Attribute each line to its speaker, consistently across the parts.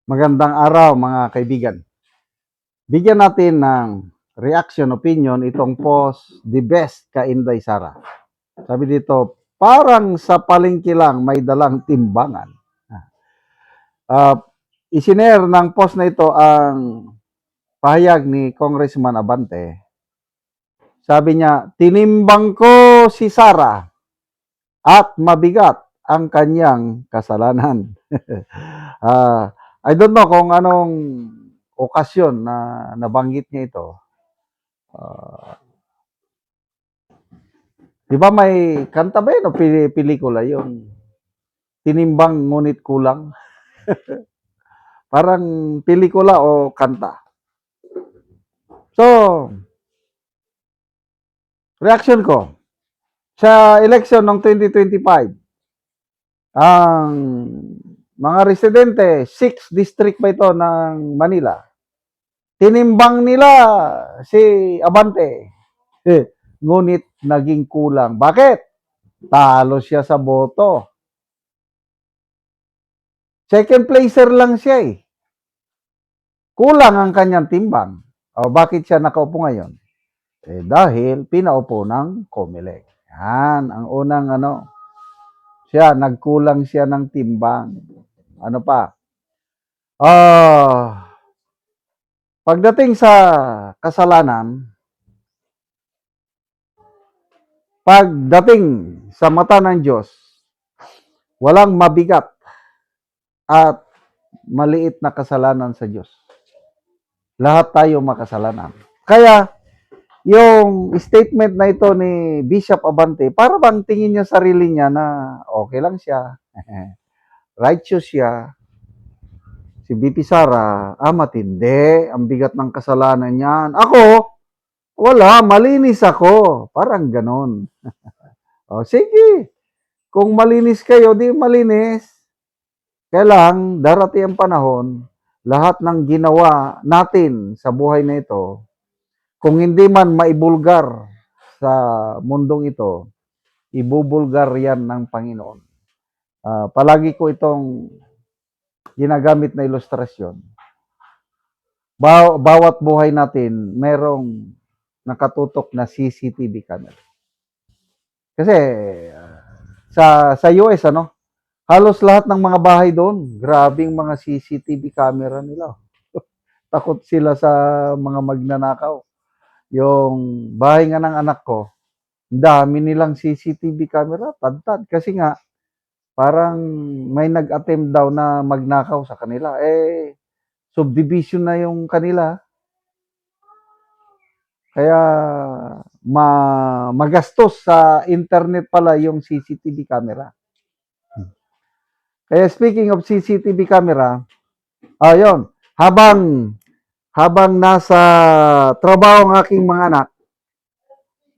Speaker 1: Magandang araw mga kaibigan. Bigyan natin ng reaction opinion itong post, The Best ka Inday Sara. Sabi dito, parang sa palengke lang may dalang timbangan. Uh, Isinare ng post na ito ang pahayag ni Congressman Abante. Sabi niya, tinimbang ko si Sara at mabigat ang kanyang kasalanan. I don't know kung anong okasyon na nabanggit niya ito. Di ba may kanta ba yun o pelikula yung tinimbang ngunit kulang? Parang pelikula o kanta. So, reaction ko, sa election ng 2025, ang mga residente, 6 district ba ito ng Manila, tinimbang nila si Abante. Ngunit naging kulang. Bakit? Talo siya sa boto. Second placer lang siya eh. Kulang ang kanyang timbang. O bakit siya nakaupo ngayon? Dahil pinaupo ng COMELEC. Yan, ang unang siya, nagkulang siya ng timbang. Ano pa? Pagdating sa kasalanan, pagdating sa mata ng Diyos, walang mabigat at maliit na kasalanan sa Diyos. Lahat tayo makasalanan. Kaya, yung statement na ito ni Bishop Abante, para bang tingin niya sarili niya na okay lang siya, righteous siya, si BP Sara, matindi, ang bigat ng kasalanan niyan. Ako, wala, malinis ako. Parang ganon. Sige, kung malinis kayo, di malinis. Kailang darating ang panahon, lahat ng ginawa natin sa buhay na ito, kung hindi man maibulgar sa mundong ito, ibubulgar yan ng Panginoon. Palagi ko itong ginagamit na ilustrasyon. Bawat buhay natin, merong nakatutok na CCTV camera. Kasi sa US, halos lahat ng mga bahay doon, grabing mga CCTV camera nila. Takot sila sa mga magnanakaw. Yung bahay nga ng anak ko, dami nilang CCTV camera, tad-tad. Kasi nga, parang may nag-attempt daw na magnakaw sa kanila. Subdivision na yung kanila. Kaya, magastos sa internet pala yung CCTV camera. Kaya speaking of CCTV camera, ayun, habang nasa trabaho ng aking mga anak,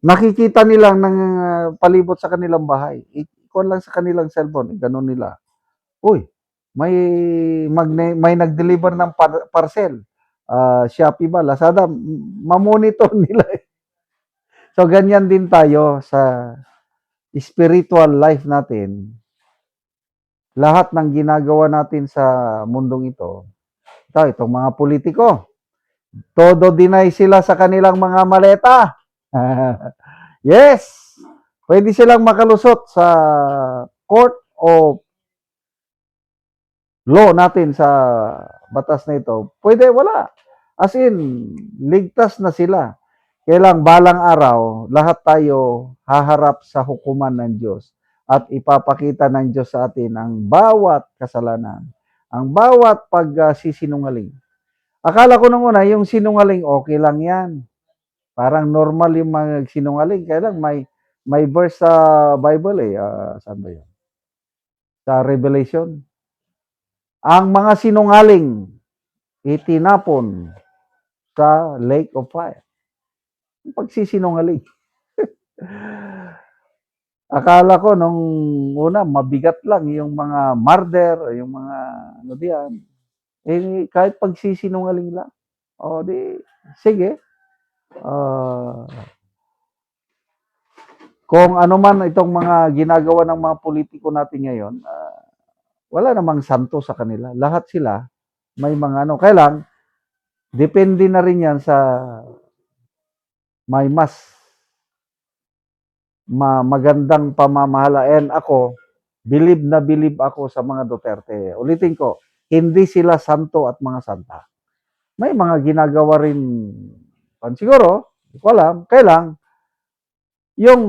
Speaker 1: nakikita nilang ng palibot sa kanilang bahay. Ikuha lang sa kanilang cellphone, ganun nila. Uy, may nag-deliver ng parcel. Shopee ba, Lazada, mamonitor nila. So, ganyan din tayo sa spiritual life natin. Lahat ng ginagawa natin sa mundong ito, itong mga politiko, todo deny sila sa kanilang mga maleta. Yes, pwede silang makalusot sa court o law natin sa batas na ito. Pwede, wala. As in, ligtas na sila. Kailang balang araw, lahat tayo haharap sa hukuman ng Diyos at ipapakita ng Diyos sa atin ang bawat kasalanan, ang bawat pagsisinungaling. Akala ko nung una, yung sinungaling, okay lang yan. Parang normal yung mga sinungaling. Kaya lang, may verse sa Bible saan ba yun? Sa Revelation. Ang mga sinungaling, itinapon sa lake of fire. Pagsisinungaling. Akala ko nung una, mabigat lang yung mga murder, yung mga diyan. Kahit pagsisinungaling lang. Sige. Kung ano man itong mga ginagawa ng mga politiko natin ngayon, wala namang santo sa kanila. Lahat sila may mga ano. Kailan, depende na rin yan sa may mas magandang pamamahala. And ako, believe na believe ako sa mga Duterte. Ulitin ko, hindi sila santo at mga santa. May mga ginagawa rin, siguro, hindi ko alam, kailang, yung,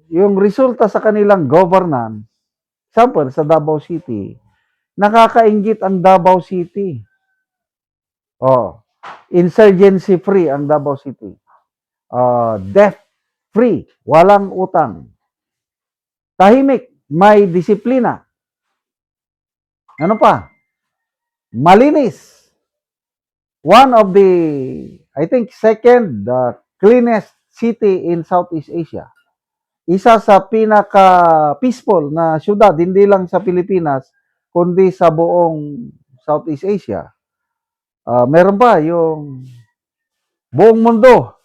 Speaker 1: yung resulta sa kanilang governance, example, sa Davao City, nakakaingit ang Davao City. Oh, insurgency free ang Davao City. Debt free, walang utang. Tahimik, may disiplina. Ano pa? Malinis. One of the, I think, second cleanest city in Southeast Asia. Isa sa pinaka-peaceful na syudad, hindi lang sa Pilipinas, kundi sa buong Southeast Asia. Meron pa yung buong mundo,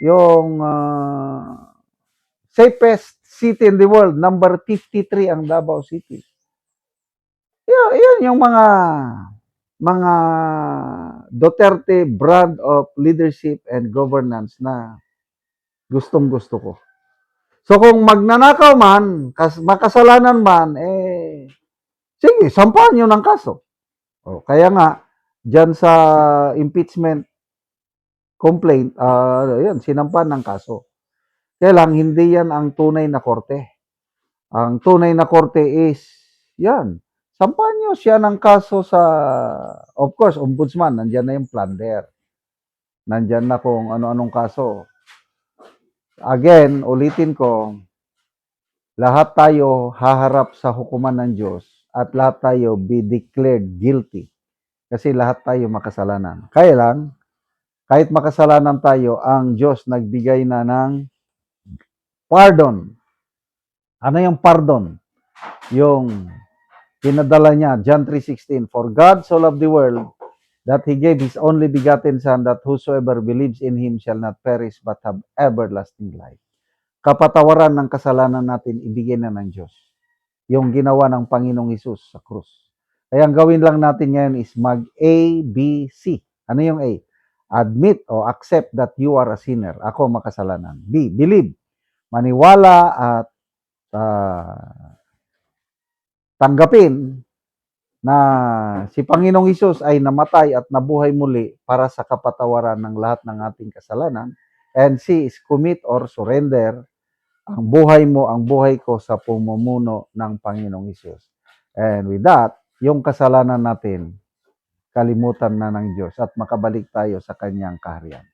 Speaker 1: yung safest city in the world, number 53 ang Davao City. Yan yung mga Duterte brand of leadership and governance na gustong-gusto ko. So kung magnanakaw man, makasalanan man, sige, sampahan nyo ng kaso. Kaya nga, dyan sa impeachment complaint, yan, sinampahan ng kaso. Kaya lang, hindi yan ang tunay na korte. Ang tunay na korte is, yan, sampahan nyo siya ng kaso sa, of course, ombudsman, nandyan na yung plunder. Nandyan na kung ano-anong kaso. Again, ulitin ko, lahat tayo haharap sa hukuman ng Diyos at lahat tayo be declared guilty. Kasi lahat tayo makasalanan. Kaya lang, kahit makasalanan tayo, ang Diyos nagbigay na ng pardon. Ano yung pardon? Yung pinadala niya, John 3:16, For God so loved the world that He gave His only begotten Son, that whosoever believes in Him shall not perish but have everlasting life. Kapatawaran ng kasalanan natin, ibigay na ng Diyos. Yung ginawa ng Panginoong Hesus sa krus. Kaya ang gawin lang natin ngayon is mag-A, B, C. Ano yung A? Admit or accept that you are a sinner. Ako makasalanan. B, believe. Maniwala at tanggapin na si Panginoong Hesus ay namatay at nabuhay muli para sa kapatawaran ng lahat ng ating kasalanan. And C is commit or surrender ang buhay mo, ang buhay ko sa pamumuno ng Panginoong Hesus. And with that, yung kasalanan natin, kalimutan na ng Diyos at makabalik tayo sa kanyang kaharian.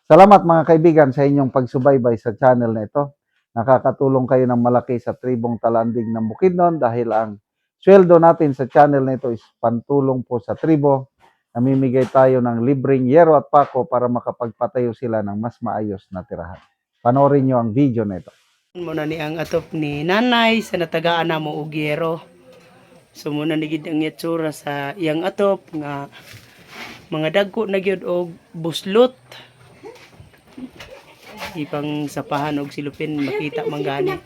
Speaker 1: Salamat mga kaibigan sa inyong pagsubaybay sa channel na ito. Nakakatulong kayo ng malaki sa tribong Talanding ng Bukidnon dahil ang sweldo natin sa channel na ito is pantulong po sa tribo. Namimigay tayo ng libreng yero at pako para makapagpatayo sila ng mas maayos na tirahan. Panoorin nyo ang video na ito.
Speaker 2: Muna ni ang atop ni nanay sa natagaan na mo og yero. So muna ni gid ang itsura sa iyang atop nga mga dagko na gyud og buslot. Ipang sapahan og silupin makita man gani.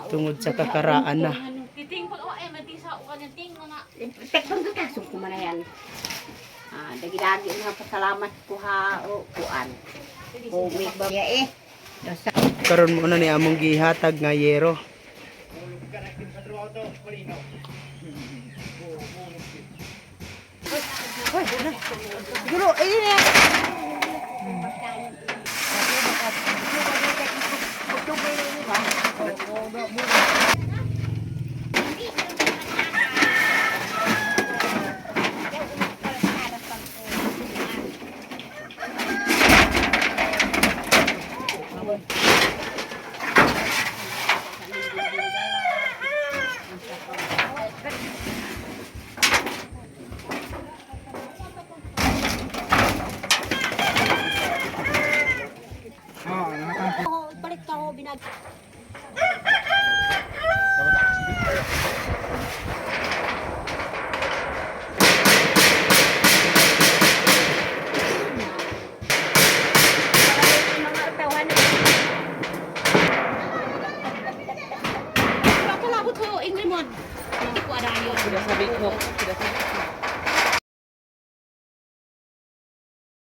Speaker 2: Tungod sa kakaraan na.
Speaker 3: Titing pag ay matisa o kanya ting mga
Speaker 4: Tekton ka kasong kumanayan. Dagi-dagi nga pasalamat ko ha o kuan. O may babya
Speaker 2: Karon mo na ni among gihatag nga yero.
Speaker 4: Guru, ini ya. Balik ka ho binag.
Speaker 3: Hindi ko adayon.
Speaker 2: Sinasabi ko.